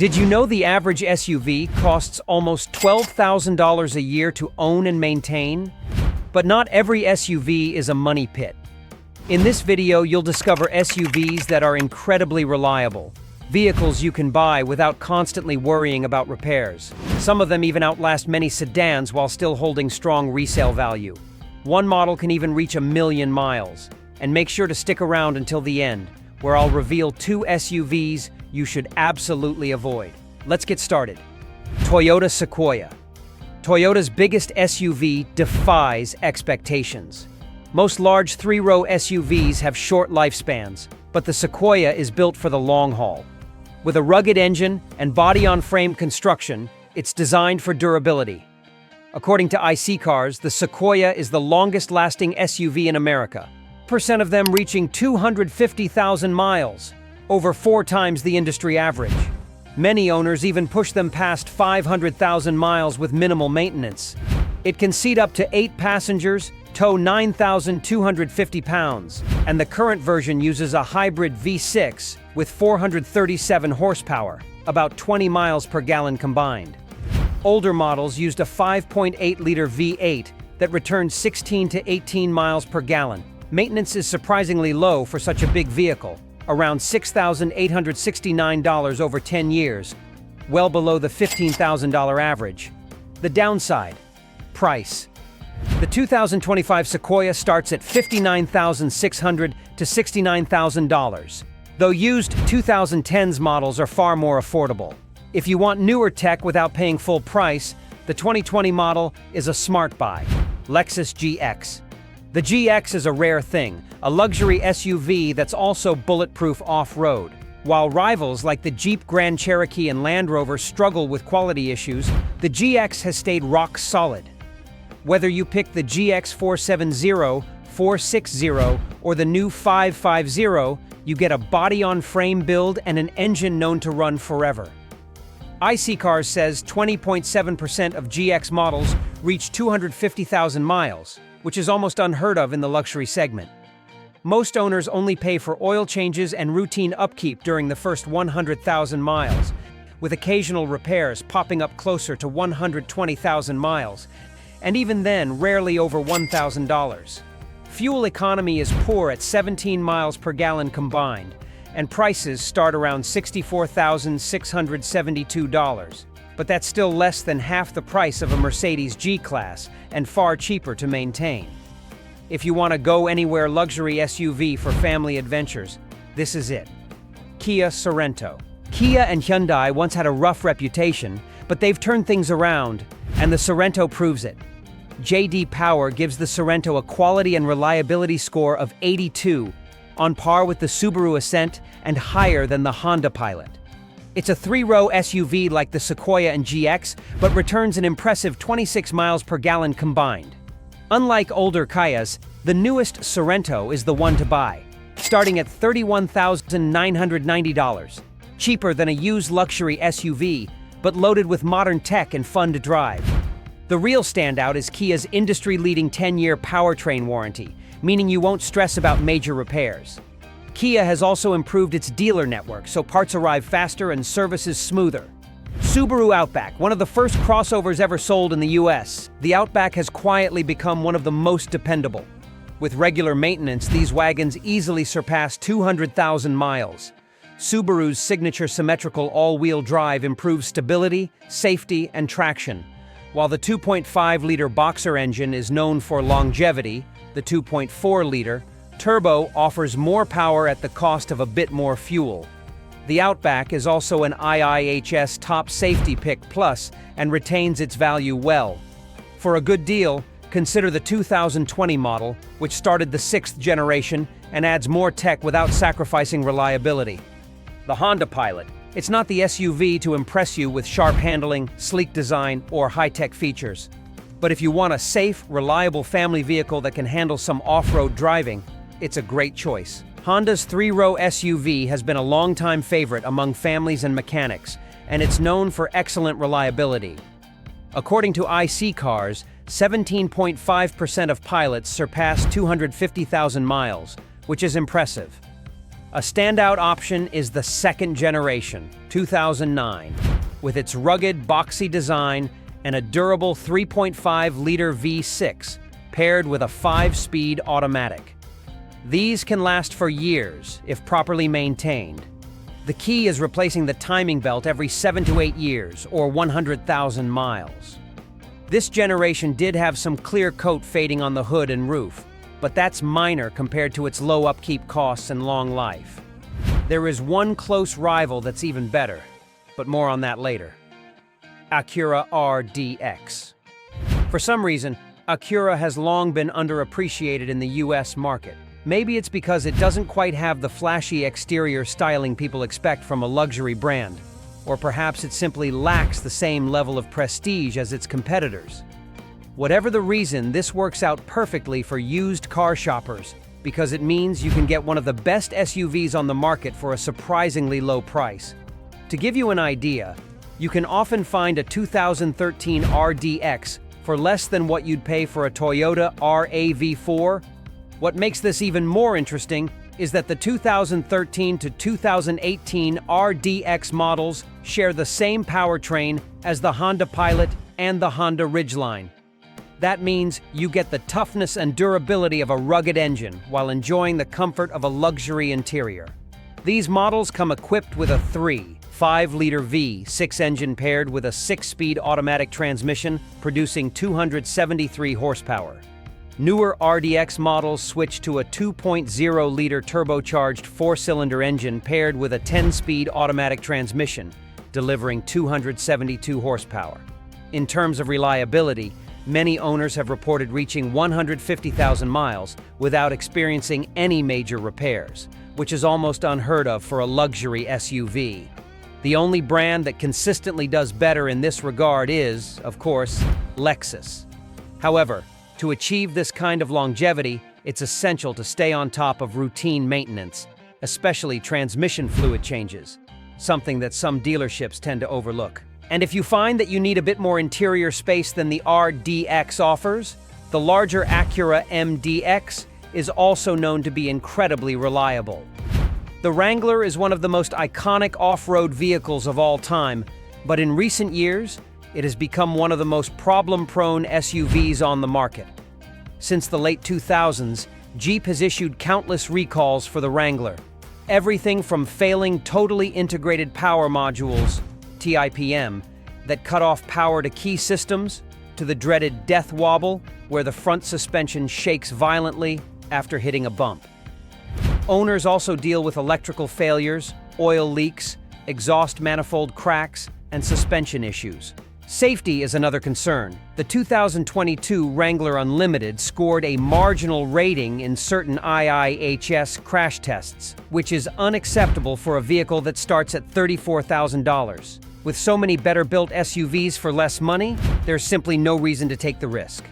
Did you know the average SUV costs almost $12,000 a year to own and maintain? But not every SUV is a money pit. In this video, you'll discover SUVs that are incredibly reliable, vehicles you can buy without constantly worrying about repairs. Some of them even outlast many sedans while still holding strong resale value. One model can even reach 1 million miles. And make sure to stick around until the end, where I'll reveal 2 SUVs you should absolutely avoid. Let's get started. Toyota Sequoia. Toyota's biggest SUV defies expectations. Most large 3-row SUVs have short lifespans, but the Sequoia is built for the long haul. With a rugged engine and body-on-frame construction, it's designed for durability. According to iSeeCars, the Sequoia is the longest-lasting SUV in America, percent of them reaching 250,000 miles, over 4 times the industry average. Many owners even push them past 500,000 miles with minimal maintenance. It can seat up to 8 passengers, tow 9,250 pounds, and the current version uses a hybrid V6 with 437 horsepower, about 20 miles per gallon combined. Older models used a 5.8-liter V8 that returned 16 to 18 miles per gallon. Maintenance is surprisingly low for such a big vehicle, around $6,869 over 10 years, well below the $15,000 average. The downside: price. The 2025 Sequoia starts at $59,600 to $69,000, though used 2010s models are far more affordable. If you want newer tech without paying full price, the 2020 model is a smart buy. Lexus GX. The GX is a rare thing, a luxury SUV that's also bulletproof off-road. While rivals like the Jeep Grand Cherokee and Land Rover struggle with quality issues, the GX has stayed rock solid. Whether you pick the GX 470, 460, or the new 550, you get a body-on-frame build and an engine known to run forever. iSeeCars says 20.7% of GX models reach 250,000 miles, which is almost unheard of in the luxury segment. Most owners only pay for oil changes and routine upkeep during the first 100,000 miles, with occasional repairs popping up closer to 120,000 miles, and even then rarely over $1,000. Fuel economy is poor at 17 miles per gallon combined, and prices start around $64,672. But that's still less than half the price of a Mercedes G-Class and far cheaper to maintain. If you want to go anywhere luxury SUV for family adventures, this is it. Kia Sorento. Kia and Hyundai once had a rough reputation, but they've turned things around, and the Sorento proves it. J.D. Power gives the Sorento a quality and reliability score of 82, on par with the Subaru Ascent and higher than the Honda Pilot. It's a 3-row SUV like the Sequoia and GX, but returns an impressive 26 miles per gallon combined. Unlike older Kias, the newest Sorento is the one to buy, starting at $31,990, cheaper than a used luxury SUV, but loaded with modern tech and fun to drive. The real standout is Kia's industry-leading 10-year powertrain warranty, meaning you won't stress about major repairs. Kia has also improved its dealer network so parts arrive faster and service is smoother. Subaru Outback, one of the first crossovers ever sold in the US, the Outback has quietly become one of the most dependable. With regular maintenance, these wagons easily surpass 200,000 miles. Subaru's signature symmetrical all-wheel drive improves stability, safety, and traction. While the 2.5-liter Boxer engine is known for longevity, the 2.4-liter Turbo offers more power at the cost of a bit more fuel. The Outback is also an IIHS Top Safety Pick Plus and retains its value well. For a good deal, consider the 2020 model, which started the 6th generation and adds more tech without sacrificing reliability. The Honda Pilot. It's not the SUV to impress you with sharp handling, sleek design, or high-tech features. But if you want a safe, reliable family vehicle that can handle some off-road driving, it's a great choice. Honda's 3-row SUV has been a longtime favorite among families and mechanics, and it's known for excellent reliability. According to iSeeCars, 17.5% of pilots surpass 250,000 miles, which is impressive. A standout option is the second generation, 2009, with its rugged, boxy design and a durable 3.5-liter V6 paired with a 5-speed automatic. These can last for years if properly maintained. The key is replacing the timing belt every 7 to 8 years, or 100,000 miles. This generation did have some clear coat fading on the hood and roof, but that's minor compared to its low upkeep costs and long life. There is one close rival that's even better, but more on that later. Acura RDX. For some reason, Acura has long been underappreciated in the US market. Maybe it's because it doesn't quite have the flashy exterior styling people expect from a luxury brand, or perhaps it simply lacks the same level of prestige as its competitors. Whatever the reason, this works out perfectly for used car shoppers because it means you can get one of the best SUVs on the market for a surprisingly low price. To give you an idea, you can often find a 2013 RDX for less than what you'd pay for a Toyota RAV4. What makes this even more interesting is that the 2013 to 2018 RDX models share the same powertrain as the Honda Pilot and the Honda Ridgeline. That means you get the toughness and durability of a rugged engine while enjoying the comfort of a luxury interior. These models come equipped with a 3.5-liter V6 engine paired with a 6-speed automatic transmission producing 273 horsepower. Newer RDX models switch to a 2.0-liter turbocharged 4-cylinder engine paired with a 10-speed automatic transmission, delivering 272 horsepower. In terms of reliability, many owners have reported reaching 150,000 miles without experiencing any major repairs, which is almost unheard of for a luxury SUV. The only brand that consistently does better in this regard is, of course, Lexus. However, to achieve this kind of longevity, it's essential to stay on top of routine maintenance, especially transmission fluid changes, something that some dealerships tend to overlook. And if you find that you need a bit more interior space than the RDX offers, the larger Acura MDX is also known to be incredibly reliable. The Wrangler is one of the most iconic off-road vehicles of all time, but in recent years, it has become one of the most problem-prone SUVs on the market. Since the late 2000s, Jeep has issued countless recalls for the Wrangler. Everything from failing totally integrated power modules, TIPM, that cut off power to key systems, to the dreaded death wobble, where the front suspension shakes violently after hitting a bump. Owners also deal with electrical failures, oil leaks, exhaust manifold cracks, and suspension issues. Safety is another concern. The 2022 Wrangler Unlimited scored a marginal rating in certain IIHS crash tests, which is unacceptable for a vehicle that starts at $34,000. With so many better-built SUVs for less money, there's simply no reason to take the risk.